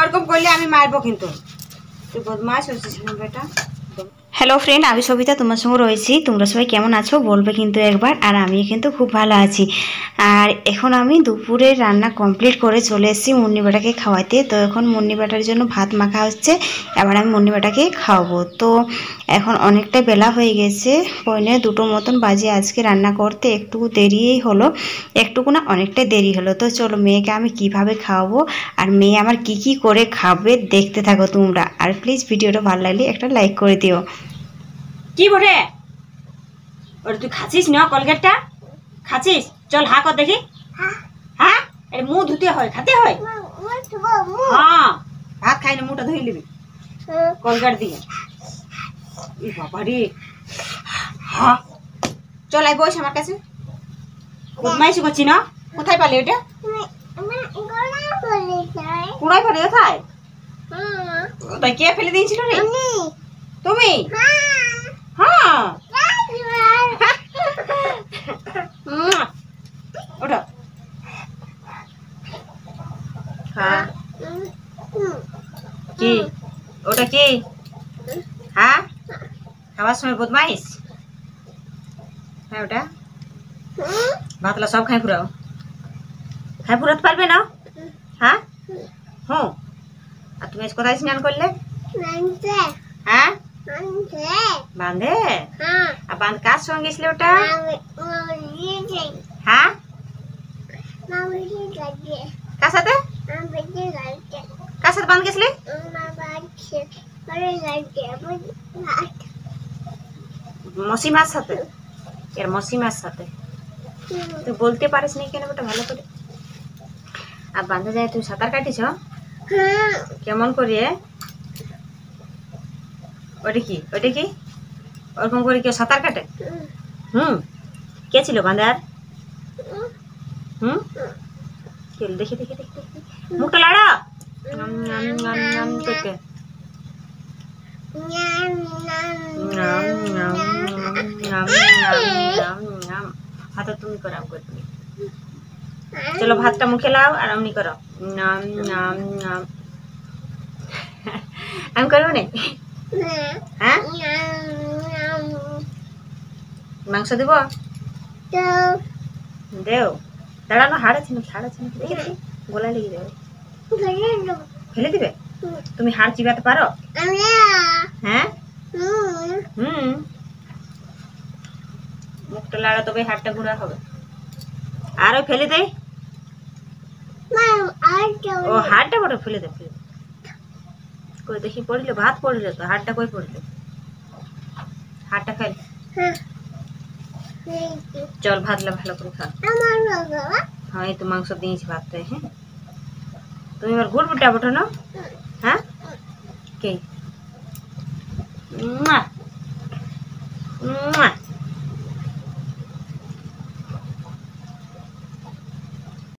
এরকম করলে আমি মারবো কিন্তু। তুই বদমাশ হচ্ছিস বেটা। হ্যালো ফ্রেন্ড, আমি সবিতা তোমার সঙ্গে রয়েছি। তোমরা সবাই কেমন আছো বলবে কিন্তু একবার। আর আমি কিন্তু খুব ভালো আছি। আর এখন আমি দুপুরের রান্না কমপ্লিট করে চলে এসেছি মুন্নি বেটাকে খাওয়াইতে। তো এখন মুন্নি বেটার জন্য ভাত মাখা হচ্ছে, এবার আমি মুন্নি বেটাকে খাওয়াবো। তো এখন অনেকটা বেলা হয়ে গেছে, পৌনে 2টো মতন বাজে। আজকে রান্না করতে একটু দেরিই হলো, একটুকু না অনেকটাই দেরি হলো। তো চলো মেয়েকে আমি কিভাবে খাওয়াবো আর মেয়ে আমার কি কি করে খাবে দেখতে থাকো তোমরা। আর প্লিজ ভিডিওটা ভালো লাগলে একটা লাইক করে দিও। কি বটে ওরে, তুই খাচ্ছিস না কলগেটটা? খাচ্ছিস? চল হা কর দেখি। হ্যাঁ, এর মুখ ধুতে হয়, খেতে হয়। হ্যাঁ, ভাত খাই না, মুখটা ধুই নিবি কলগেট দিয়ে। এই বাবা রে, হ্যাঁ চল আই বস আমার কাছে। বদমাইশি করছি না? কোথায় পালি এটা? কুড়াই পালি কোথায়? তাই কে ফেলে দিয়েছিল রে? তুমি? হ্যাঁ, ওটা হ্যাঁ কি? ওটা কি? হ্যাঁ, খাওয়ার সময় বদমাইশ? হ্যাঁ, ওটা ভাতলা সব খাই পুরাও, খাই পুরাতে পারবে না? হ্যাঁ হুম। আর তুমি আজ কোথায় স্নান করলে? হ্যাঁ, বাঁধে। আর বাঁধ কার সঙ্গে গেছিলে ওটা? হ্যাঁ, কার সাথে? কার সাথে বাঁধ গেছিলে? মসিমার সাথে। এর মসিমার সাথে তুই বলতে পারিস নি কেন বেটা ভালো করে? আর বাঁধে যায় তুই সাঁতার কাটিছ কেমন করিয়ে? ওটা কি? ওটা কি ওরকম করে কেউ সাঁতার কাটে? কে ছিল বাঁধে? আর দেখি দেখি দেখি মুখটা লাড়া করতে। হাতে তুমি করো, আমি করে তুমি। চলো ভাতটা মুখে লাও আর অমনি করো। আমি করবো না? হ্যাঁ, মাংস দিব? দেও, দাঁড়ানো। হাড় আছে নাকি? হাড় আছে নাকি দেখে দেখি, গোলায় লেগে যাবে। ফেলে দিবে? তুমি হাড় চিবাতে পারো? হ্যাঁ, মুখটা লাড়া, তবে হাড়টা গুঁড়া হবে। আর ওই ফেলে দেয়। ও হাড়টা বড় ফেলে দে, ফেলে কই দেখি পড়িলে, ভাত পড়িলে তো, হাড়টা কই পড়িলে? হাড়টা খাই। চল ভাতলা ভালো করে খা। হ্যাঁ, এই তো মাংস দিয়েছি ভাতটাই। হ্যাঁ, তুমি এবার গুড় বুটা বটো না? হ্যাঁ, কে